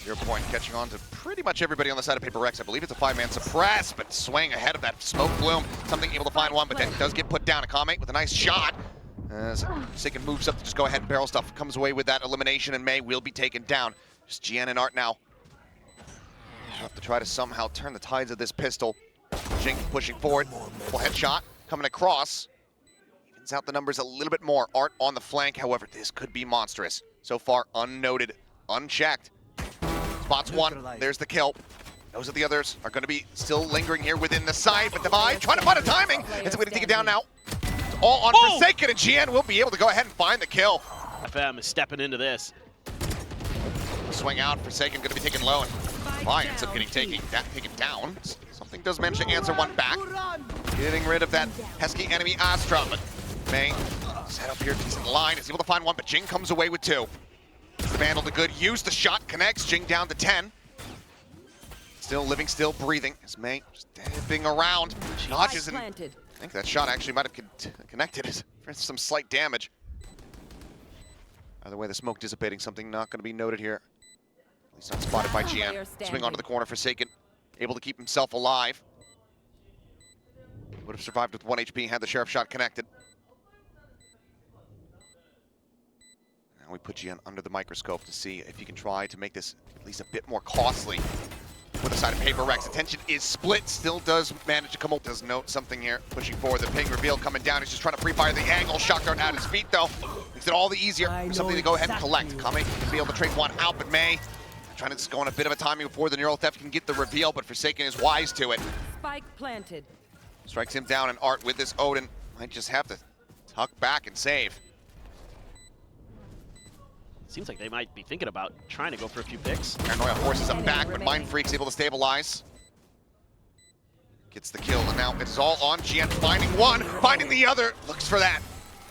Your point catching on to pretty much everybody on the side of Paper Rex. I believe it's a 5-man suppress, but swing ahead of that smoke bloom. Something able to find one, but then does get put down. Akame with a nice shot. As Sicken moves up to just go ahead and barrel stuff. Comes away with that elimination, and May will be taken down. Just GN and Art now. Have to try to somehow turn the tides of this pistol. Jing pushing forward. Full headshot coming across. Evens out the numbers a little bit more. Art on the flank, however, this could be monstrous. So far, unnoted, unchecked. Spots one, there's the kill. Those of the others are going to be still lingering here within the side, but Divide trying to find a timing. It's a way to take it down now. It's all on Forsaken, and GN will be able to go ahead and find the kill. FM is stepping into this. Swing out, Forsaken going to be taken low, and Divide ends up getting taken down. Something does manage to answer one back. Getting rid of that pesky enemy Astra, but May set up here, decent line, is able to find one, but Jing comes away with two. The Vandal to good use, the shot connects, Jing down to 10. Still living, still breathing, as May just dipping around. Dodges, and I think that shot actually might have connected for some slight damage. Either way, the smoke dissipating, something not going to be noted here. At least not spotted by GN. Swing onto the corner, Forsaken, able to keep himself alive. Would have survived with 1 HP had the Sheriff shot connected. Now we put GN under the microscope to see if he can try to make this at least a bit more costly for the side of Paper Rex. Attention is split, still does manage to come up. Does note something here, pushing forward. The ping reveal coming down. He's just trying to pre-fire the angle. Shock dart at his feet though. Makes it all the easier for something to go ahead and collect. Kame can be able to trade one out, but May trying to just go on a bit of a timing before the Neural Theft can get the reveal, but Forsaken is wise to it. Spike planted. Strikes him down, and Art with this Odin might just have to tuck back and save. Seems like they might be thinking about trying to go for a few picks. Paranoia forces him back, but Mind Freak's able to stabilize. Gets the kill, and now it's all on GN. Finding one, finding the other. Looks for that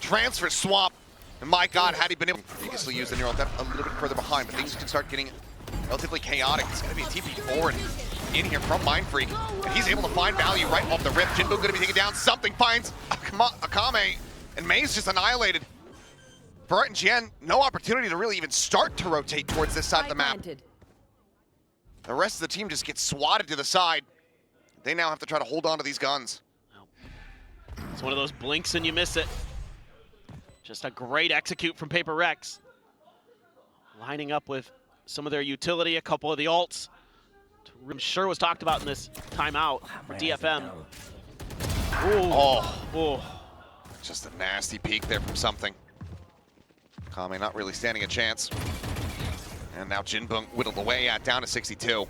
transfer swap. And my God, had he been able to previously use the Neural Theft a little bit further behind, but things can start getting relatively chaotic. It's going to be a TP forward in here from Mind Freak, and he's able to find value right off the rip. Jinbu going to be taken down. Something finds Akame, and May's just annihilated. For Art and GN, no opportunity to really even start to rotate towards this side of the map. The rest of the team just gets swatted to the side. They now have to try to hold on to these guns. It's one of those blinks and you miss it. Just a great execute from Paper Rex. Lining up with some of their utility, a couple of the ults. I'm sure was talked about in this timeout for DFM. Oh, just a nasty peek there from something. Kame not really standing a chance. And now Jinbung whittled away down to 62.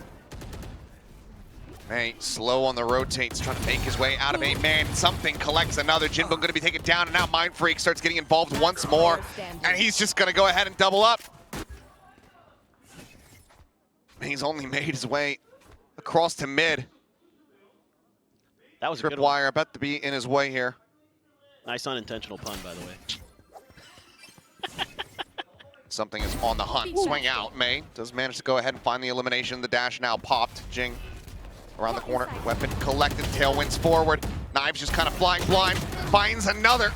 May slow on the rotates, trying to make his way out of a man. Something collects another. Jinbung going to be taken down, and now Mind Freak starts getting involved once more. And he's just going to go ahead and double up. He's only made his way across to mid. That was a good Tripwire about to be in his way here. Nice unintentional pun, by the way. Something is on the hunt. Swing out. May does manage to go ahead and find the elimination. The dash now popped. Jing around the corner. Weapon collected. Tailwinds forward. Knives just kind of flying blind. Finds another.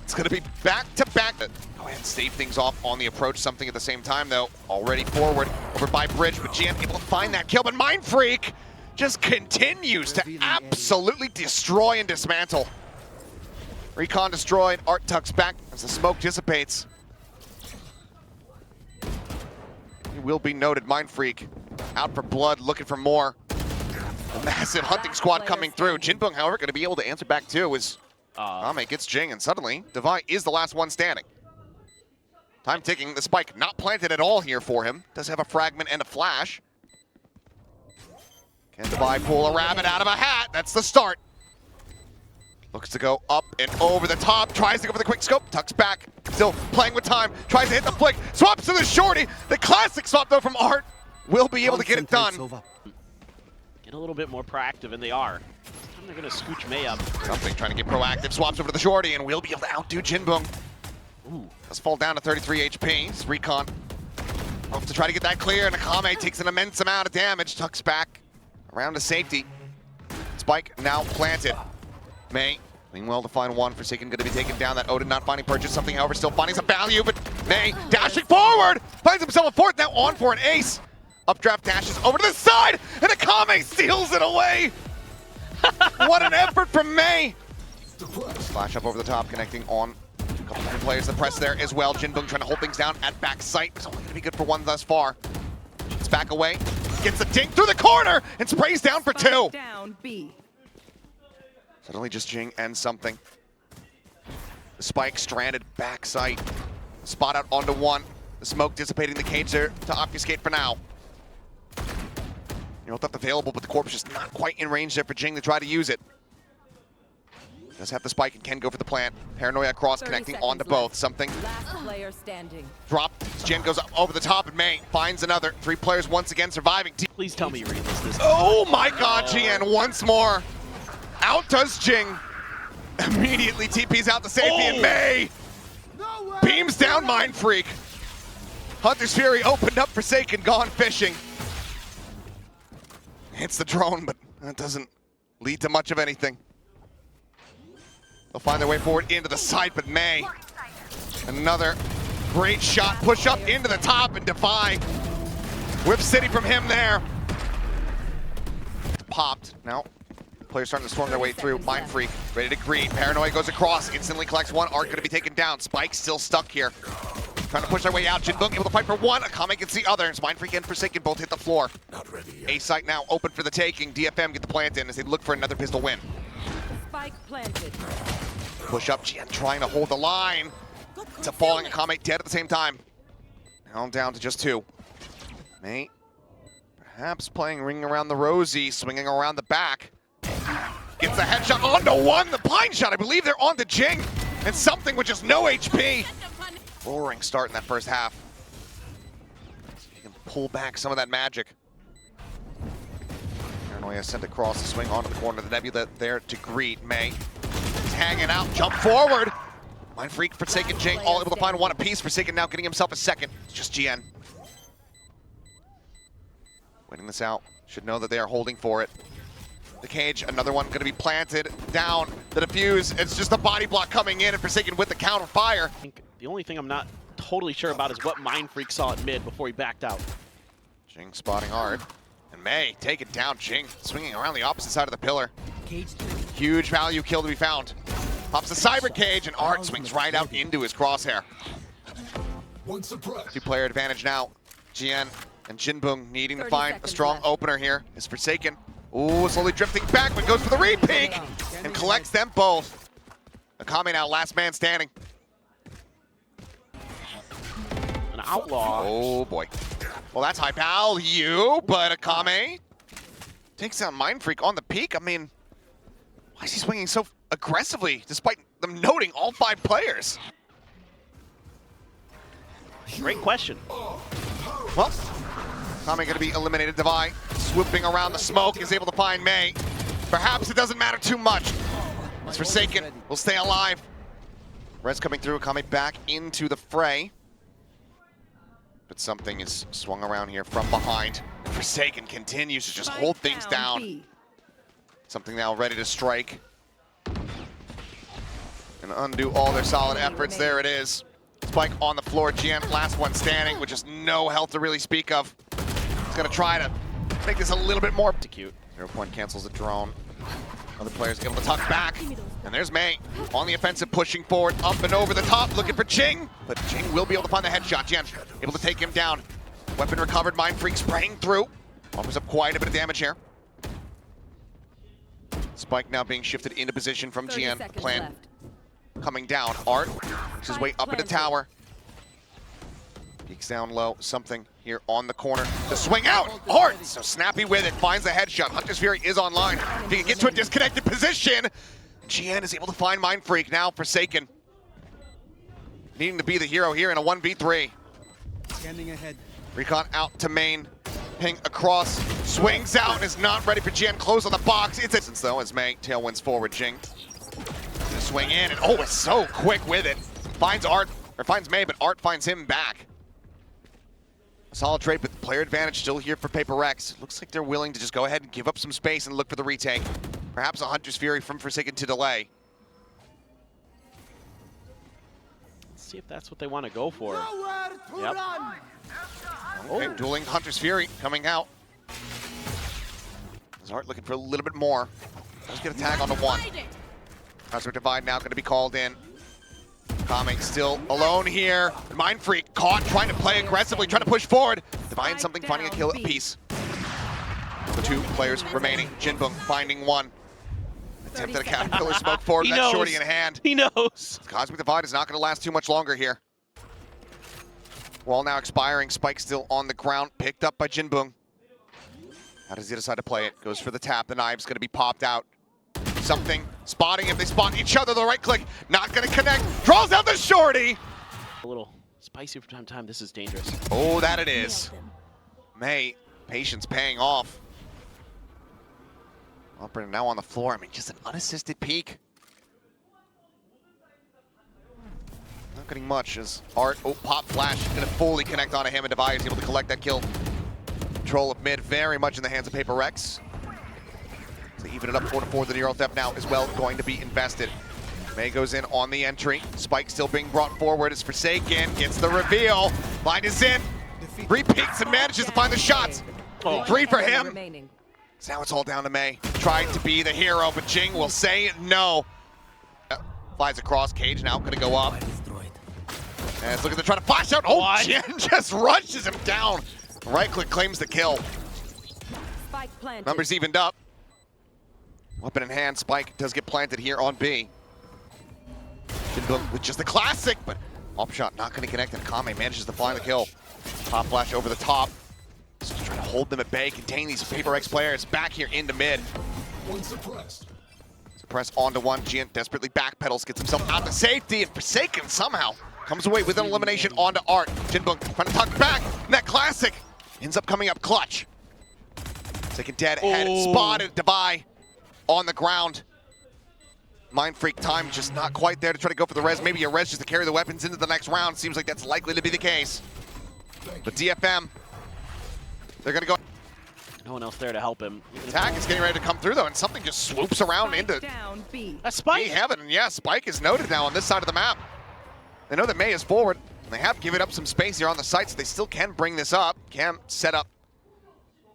It's going to be back-to-back. Go ahead and stave things off on the approach. Something at the same time, though. Already forward over by Bridge, but GN able to find that kill. But Mind Freak just continues to absolutely destroy and dismantle. Recon destroyed. Art tucks back as the smoke dissipates. It will be noted, Mind Freak out for blood, looking for more. A massive hunting squad coming through. Jinbung, however, going to be able to answer back too as Ame gets Jing, and suddenly Devi is the last one standing. Time ticking, the spike not planted at all here for him. Does have a fragment and a flash. Can Devi pull a rabbit out of a hat? That's the start. Looks to go up and over the top, tries to go for the quick scope, tucks back, still playing with time, tries to hit the flick, swaps to the shorty. The classic swap though from Art will be able to get it done. Get a little bit more proactive, and they are. They're gonna scooch May up. Something trying to get proactive, swaps over to the shorty, and will be able to outdo Jinbung. Does fall down to 33 HP. It's Recon off to try to get that clear, and Akame takes an immense amount of damage, tucks back around to safety. Spike now planted. May doing well to find one. Forsaken going to be taken down. That Odin not finding purchase. Something, however, still finding some value, but May dashing forward finds himself a fourth, now on for an ace. Updraft dashes over to the side, and Akame steals it away! What an effort from May! Flash up over the top, connecting on a couple different players. The press there as well. Jinbung trying to hold things down at back sight. It's only going to be good for one thus far. It's back away, gets a dink through the corner, and sprays down for two. Down B. Suddenly just Jing and something. The spike stranded back sight. Spot out onto one. The smoke dissipating the cage there to obfuscate for now. You know, left available, but the corpse just not quite in range there for Jing to try to use it. Does have the spike and can go for the plant. Paranoia cross connecting onto both. Something. Last player standing. Drop. Jin goes up over the top and May finds another. 3 players once again surviving. Please tell me you read this. Oh my god, GN once more. Out does Jing. Immediately TP's out to safety and May beams down Mind Freak. Hunter's Fury opened up Forsaken, gone fishing. Hits the drone, but that doesn't lead to much of anything. They'll find their way forward into the side, but May, another great shot, push up into the top and defy. Whip City from him there. Popped. Now, players starting to storm their way through. Mind Freak, ready to greet. Paranoia goes across, instantly collects one. Art gonna be taken down. Spike still stuck here. Trying to push their way out. Jinbung able to fight for one. Akame gets the other. Mind Freak and Forsaken both hit the floor. Not ready yet. A site now open for the taking. DFM get the plant in as they look for another pistol win. Spike planted. Push up, Jian trying to hold the line. It's a falling Akame dead at the same time. Now down to just 2. May perhaps playing ring around the rosy, swinging around the back. Gets the headshot onto one, the blind shot. I believe they're onto Jing. And something with just no HP. Roaring start in that first half. You can pull back some of that magic. Paranoia sent across the swing onto the corner. The Nebula there to greet May. Hanging out, jump forward. Mind Freak, Forsaken, Jing, all able to find one apiece. Forsaken now getting himself a second. It's just GN. Winning this out. Should know that they are holding for it. The cage, another one gonna be planted down. The defuse, it's just a body block coming in and Forsaken with the counter fire. I think the only thing I'm not totally sure about is what Mind Freak saw at mid before he backed out. Jing spotting hard. And May take it down. Jing swinging around the opposite side of the pillar. Huge value kill to be found. Pops the cyber cage and Art swings right out into his crosshair. One suppressed. 2-player advantage now. GN and Jinbung needing to find a strong opener here. Is Forsaken. Ooh, slowly drifting back, but goes for the re-peek and collects them both. Akame now last man standing. An outlaw. Oh boy. Well, that's high value, but Akame takes out Mind Freak on the peak. I mean, why is he swinging so aggressively despite them noting all 5 players? Great question. Well, Akame gonna be eliminated. Devi swooping around the smoke is able to find May. Perhaps it doesn't matter too much. It's Forsaken will stay alive. Res coming through, Akame back into the fray. But something is swung around here from behind. Forsaken continues to just hold things down. Something now ready to strike. And undo all their solid efforts. There it is. Spike on the floor. GM last one standing with just no health to really speak of. He's gonna try to make this a little bit more cute. 0 point cancels the drone. Other players able to tuck back. And there's May on the offensive, pushing forward, up and over the top, looking for Jing. But Jing will be able to find the headshot. Jian able to take him down. Weapon recovered, Mind Freak spraying through. Offers up quite a bit of damage here. Spike now being shifted into position from GN. Plan coming down. Art works his way up into tower. Peeks down low. Something here on the corner. The swing out. Art so snappy with it. Finds the headshot. Hunter's Fury is online. If he can get to a disconnected position. GN is able to find Mind Freak. Now Forsaken needing to be the hero here in a 1v3. Standing ahead. Recon out to main. Ping across. Swings out and is not ready for GN. Close on the box. It's a though as May tailwinds forward. Jing. Gonna swing in and oh, it's so quick with it. Finds Art, or finds May, but Art finds him back. Solid trade, but player advantage still here for Paper Rex. Looks like they're willing to just go ahead and give up some space and look for the retake. Perhaps a Hunter's Fury from Forsaken to delay. Let's see if that's what they want to go for. Yep. Okay, dueling Hunter's Fury coming out. Zart looking for a little bit more. Let's get a tag on the one. Hazard Divide now going to be called in. Kame still alone here. Mind Freak caught, trying to play aggressively, trying to push forward. Divine something, finding a kill apiece. The two players remaining. Jinbung finding one. Attempted a caterpillar smoke forward with that shorty in hand. He knows. Cosmic Divide is not going to last too much longer here. Wall now expiring. Spike still on the ground, picked up by Jinbung. How does he decide to play it? Goes for the tap. The knive's going to be popped out. Something spotting if they spot each other. The right click, not going to connect. Draws out the shorty. A little spicy from time to time. This is dangerous. Oh, that it is. May, patience paying off. Operator now on the floor. I mean, just an unassisted peek. Not getting much as Art, pop flash, gonna fully connect onto him, and Devi is able to collect that kill. Control of mid very much in the hands of Paper Rex. To even it up 4-4, the Neural Theft now as well going to be invested. May goes in on the entry. Spike still being brought forward as Forsaken gets the reveal. Line is in. Repeats and manages to find the shots. Oh. 3 for him. So now it's all down to May. Tried to be the hero, but Jing will say no. Flies across, Cage now gonna go up. And it's looking to try to flash out. Oh, Jin just rushes him down. Right click claims the kill. Numbers evened up. Weapon in hand, Spike does get planted here on B. Jinbung with just the classic, but off shot not gonna connect, and Kame manages to find the kill. Pop flash over the top. Just trying to hold them at bay, contain these Paper X players back here into mid. One suppressed. Suppress onto one. Giant desperately backpedals, gets himself out to safety, and Forsaken somehow comes away with an elimination onto Art. Jinbung trying to tuck back, and that classic ends up coming up clutch. Second dead head spotted. Devi on the ground. Mind Freak time just not quite there to try to go for the res. Maybe a res just to carry the weapons into the next round. Seems like that's likely to be the case. But DFM, they're gonna go. No one else there to help him. Attack is getting ready to come through though, and something just swoops around into That's Spike. heaven. And yeah, Spike is noted now on this side of the map. They know that May is forward. And they have given up some space here on the site, so they still can bring this up. Cam set up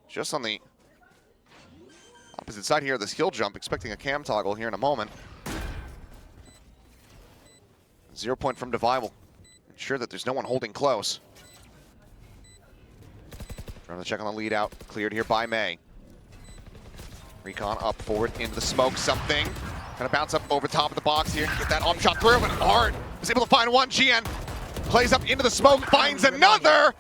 just on the opposite side here of this hill jump, expecting a cam toggle here in a moment. 0 point from Devi will ensure that there's no one holding close. Trying to check on the lead out. Cleared here by May. Recon up forward into the smoke. Something. Gonna bounce up over top of the box here. Get that arm shot through, but Art is able to find one. GN plays up into the smoke, finds another.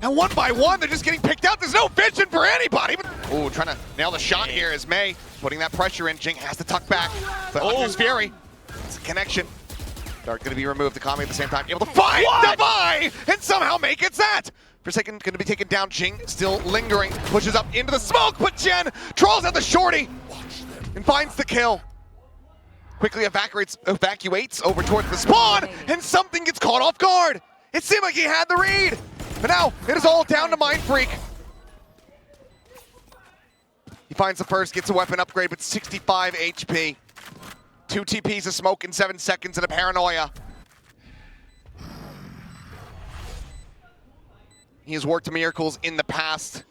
And one by one, they're just getting picked out. There's no vision for anybody. Ooh, trying to nail the shot here is May. Putting that pressure in. Jing has to tuck back. But Hunter's Fury. It's a connection. Dart gonna be removed. The Kame at the same time. Able to find Devi! And somehow May gets that! Forsaken gonna be taken down. Jing still lingering. Pushes up into the smoke, but Jen trolls out the shorty and finds the kill. Quickly evacuates over towards the spawn, and something gets caught off guard. It seemed like he had the read, but now it is all down to Mind Freak. He finds the first, gets a weapon upgrade, but 65 HP. 2 TPs of smoke in 7 seconds and a paranoia. He has worked miracles in the past,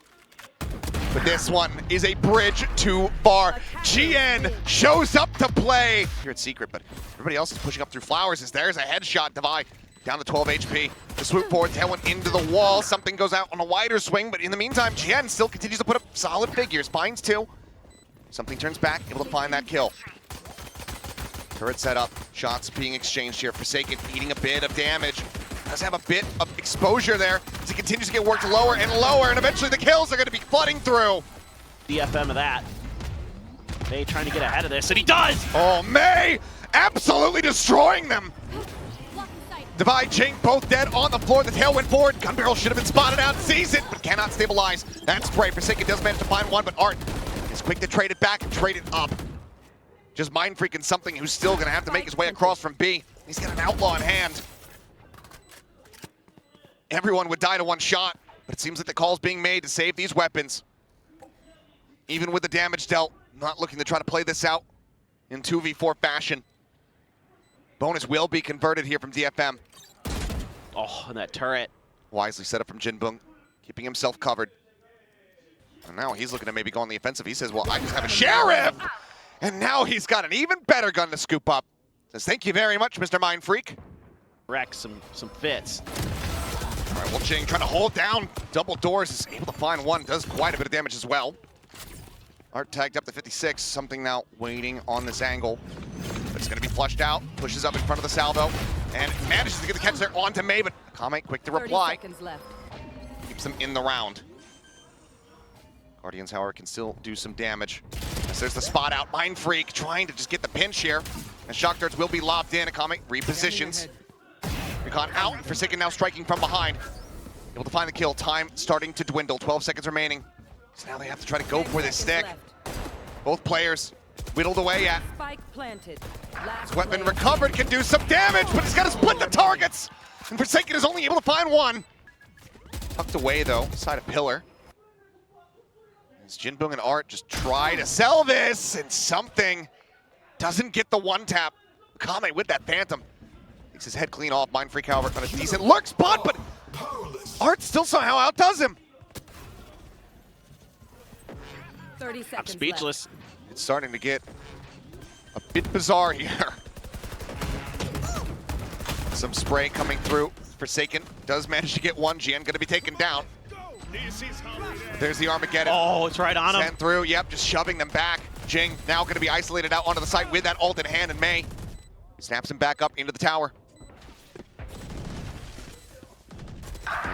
but this one is a bridge too far. GN shows up to play. Here it's secret, but everybody else is pushing up through flowers as there's a headshot. Devi down to 12 HP. The swoop forward, tailwind into the wall. Something goes out on a wider swing, but in the meantime, GN still continues to put up solid figures. Finds 2. Something turns back, able to find that kill. Turret set up, shots being exchanged here. Forsaken eating a bit of damage. Does have a bit of exposure there as he continues to get worked lower and lower, and eventually the kills are going to be flooding through. DFM of that. May trying to get ahead of this, and he does! Oh, May absolutely destroying them. Devi, Jing, both dead on the floor. The tail went forward. Gun barrel should have been spotted out, sees it, but cannot stabilize. That spray. Forsaken does manage to find one, but Art is quick to trade it back and trade it up. Just mind freaking something who's still going to have to make his way across from B. He's got an outlaw in hand. Everyone would die to one shot, but it seems like the call's being made to save these weapons. Even with the damage dealt, not looking to try to play this out in 2v4 fashion. Bonus will be converted here from DFM. Oh, and that turret. Wisely set up from Jinbung. keeping himself covered. And now he's looking to maybe go on the offensive. He says, well, I just have a Sheriff! And now he's got an even better gun to scoop up. Says, thank you very much, Mr. Mind Freak. Rex some fits. All right, well, Jing trying to hold down double doors, is able to find one, does quite a bit of damage as well. Art tagged up to 56, something now waiting on this angle. But it's gonna be flushed out, pushes up in front of the salvo, and manages to get the catch there onto May, but Kame quick to 30 reply. seconds left. Keeps them in the round. Guardians, however, can still do some damage. As there's the spot out, Mind Freak trying to just get the pinch here. And shock darts will be lobbed in, Akame repositions. Recon out, and Forsaken now striking from behind. Able to find the kill, time starting to dwindle, 12 seconds remaining. So now they have to try to go for this stick. Both players whittled away at. Spike planted. Last His weapon player recovered, can do some damage, but he's got to split the targets. And Forsaken is only able to find one. Tucked away though, side of pillar. As Jinbung and Art just try to sell this, and something doesn't get the one tap. Kame with that Phantom. Takes his head clean off. Mind Freak, however, on a decent lurk spot, but Art still somehow outdoes him. 30 I'm seconds speechless. It's starting to get a bit bizarre here. Some spray coming through. Forsaken does manage to get one. Jian gonna be taken down. There's the Armageddon. Oh, it's right on him. Sent through, yep, just shoving them back. Jing now gonna be isolated out onto the site with that ult in hand, and May snaps him back up into the tower.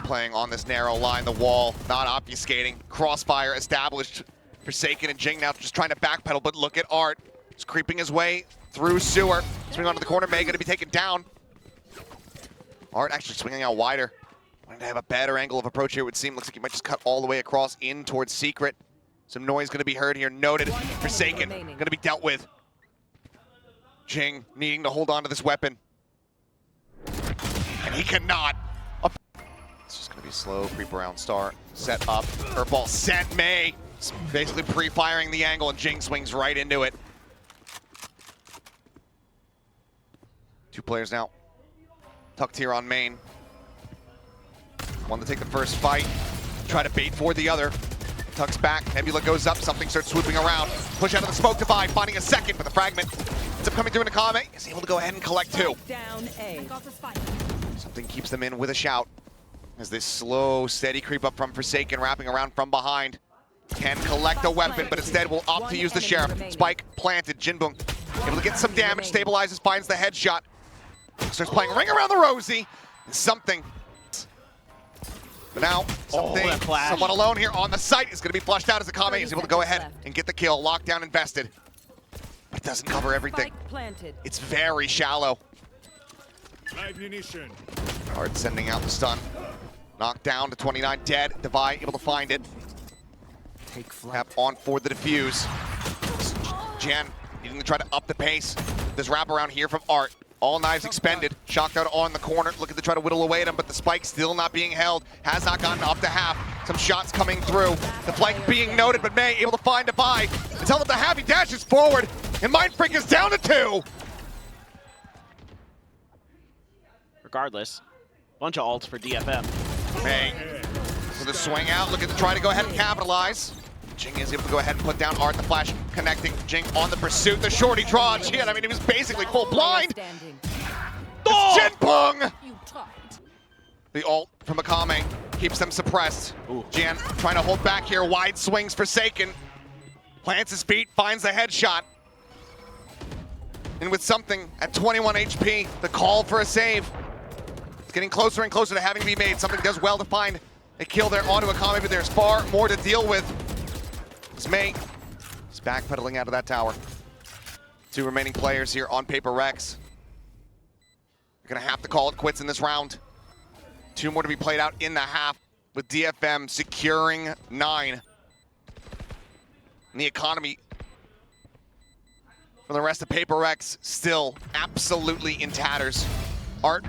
Playing on this narrow line, the wall, not obfuscating. Crossfire established. Forsaken and Jing now just trying to backpedal, but look at Art. He's creeping his way through sewer. Swing onto the corner, May gonna be taken down. Art actually swinging out wider. Wanting to have a better angle of approach here, it would seem. Looks like he might just cut all the way across in towards Secret. Some noise gonna be heard here, noted. Forsaken gonna be dealt with. Jing needing to hold on to this weapon. And he cannot. It's just gonna be slow, creep around start, set up, curveball sent, May. Basically pre-firing the angle, and Jing swings right into it. Two players now tucked here on main. One to take the first fight, try to bait for the other. Tucks back, Nebula goes up, something starts swooping around. Push out of the smoke divide, finding a second, but the fragment ends up coming through into Kame. Is able to go ahead and collect two. Down A. Something keeps them in with a shout. As this slow, steady creep up from Forsaken, wrapping around from behind. Can collect a weapon, but instead will opt to use the Sheriff. Spike planted, Jinbung able to get some damage, stabilizes, finds the headshot. Starts playing Ring Around the Rosie, and something. But now, something somewhat alone here on the site is going to be flushed out as Akame is able to go ahead and get the kill. Lockdown invested, but it doesn't cover everything. It's very shallow. Hard sending out the stun. Knocked down to 29, dead. Devi able to find it. Tap on for the defuse. Jan needing to try to up the pace. This wraparound here from Art. All knives expended. Shocked out on the corner. Looking to try to whittle away at him, but the spike still not being held. Has not gotten up to half. Some shots coming through. The flank being noted, but May able to find Devi. Until up to half, he dashes forward, and Mind Freak is down to 2. Regardless, bunch of ults for DFM. May with a swing out, looking to try to go ahead and capitalize. Jing is able to go ahead and put down Art. The flash connecting. Jing on the pursuit. The shorty draw. Jian, I mean, he was basically full blind. It's Jinbung! The ult from Akame keeps them suppressed. Jian trying to hold back here. Wide swings Forsaken. Plants his feet, finds the headshot. And with something at 21 HP, the call for a save. It's getting closer and closer to having to be made. Something does well to find a kill there onto Akame, but there's far more to deal with. It's May. He's backpedaling out of that tower. Two remaining players here on Paper Rex. They're gonna have to call it quits in this round. Two more to be played out in the half, with DFM securing 9. And the economy for the rest of Paper Rex still absolutely in tatters. Art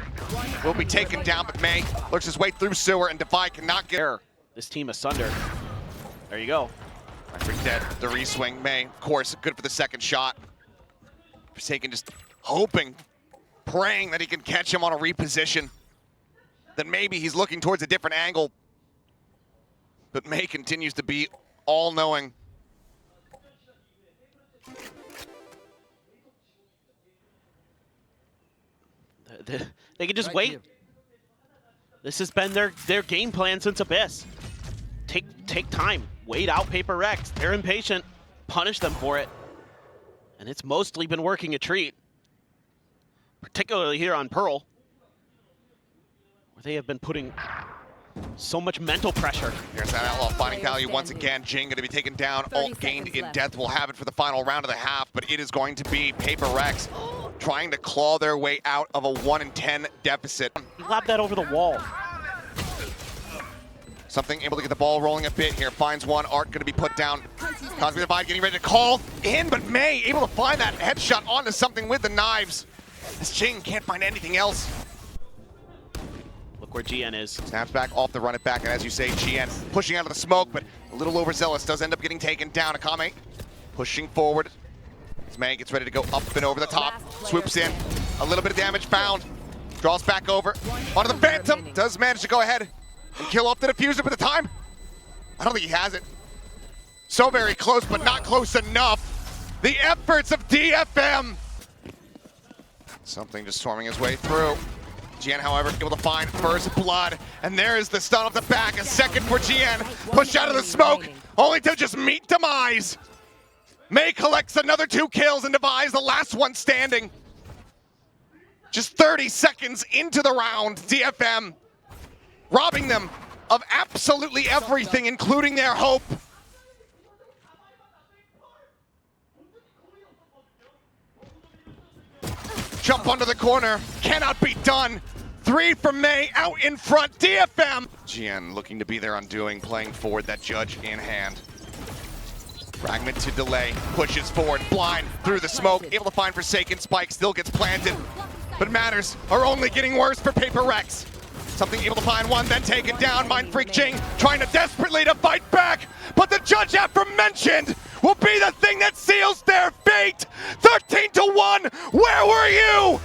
will be taken down, but May looks his way through sewer, and Devi cannot get her. This team asunder. There you go. Freak dead. The re-swing. May, of course, good for the second shot. Forsaken just hoping, praying that he can catch him on a reposition. Then maybe he's looking towards a different angle. But May continues to be all-knowing. They can just wait. This has been their game plan since Abyss. Take time. Wait out Paper Rex. They're impatient. Punish them for it. And it's mostly been working a treat. Particularly here on Pearl, where they have been putting so much mental pressure. Here's that Outlaw finding value once again. Jing going to be taken down. Ult gained in depth will have it for the final round of the half, but it is going to be Paper Rex trying to claw their way out of a 1-10 deficit. He lobbed that over the wall. Something able to get the ball rolling a bit here. Finds one. Art going to be put down. Cosmic Divide getting ready to call in, but May able to find that headshot onto something with the knives. As Jing can't find anything else. Look where GN is. Snaps back off the run it back, and as you say, GN pushing out of the smoke, but a little overzealous. Does end up getting taken down. Akame pushing forward. As May gets ready to go up and over the top. Swoops in. A little bit of damage found. Draws back over. Onto the Phantom. Does manage to go ahead and kill off the diffuser, but the time, I don't think he has it. So very close, but not close enough. The efforts of DFM. Something just storming his way through. GN, however, able to find first blood, and there is the stun off the back. A second for GN, pushed out of the smoke, only to just meet demise. May collects another 2 kills and Devi's the last one standing. Just 30 seconds into the round, DFM robbing them of absolutely everything, including their hope. Jump onto the corner, cannot be done. 3 from May, out in front, DFM. GN looking to be their undoing, playing forward, that judge in hand. Fragment to delay, pushes forward, blind through the smoke, able to find Forsaken. Spike still gets planted, but matters are only getting worse for Paper Rex. Something able to find one, then taken down. Mind Freak Jing trying to desperately to fight back, but the judge aforementioned will be the thing that seals their fate. 13-1, where were you?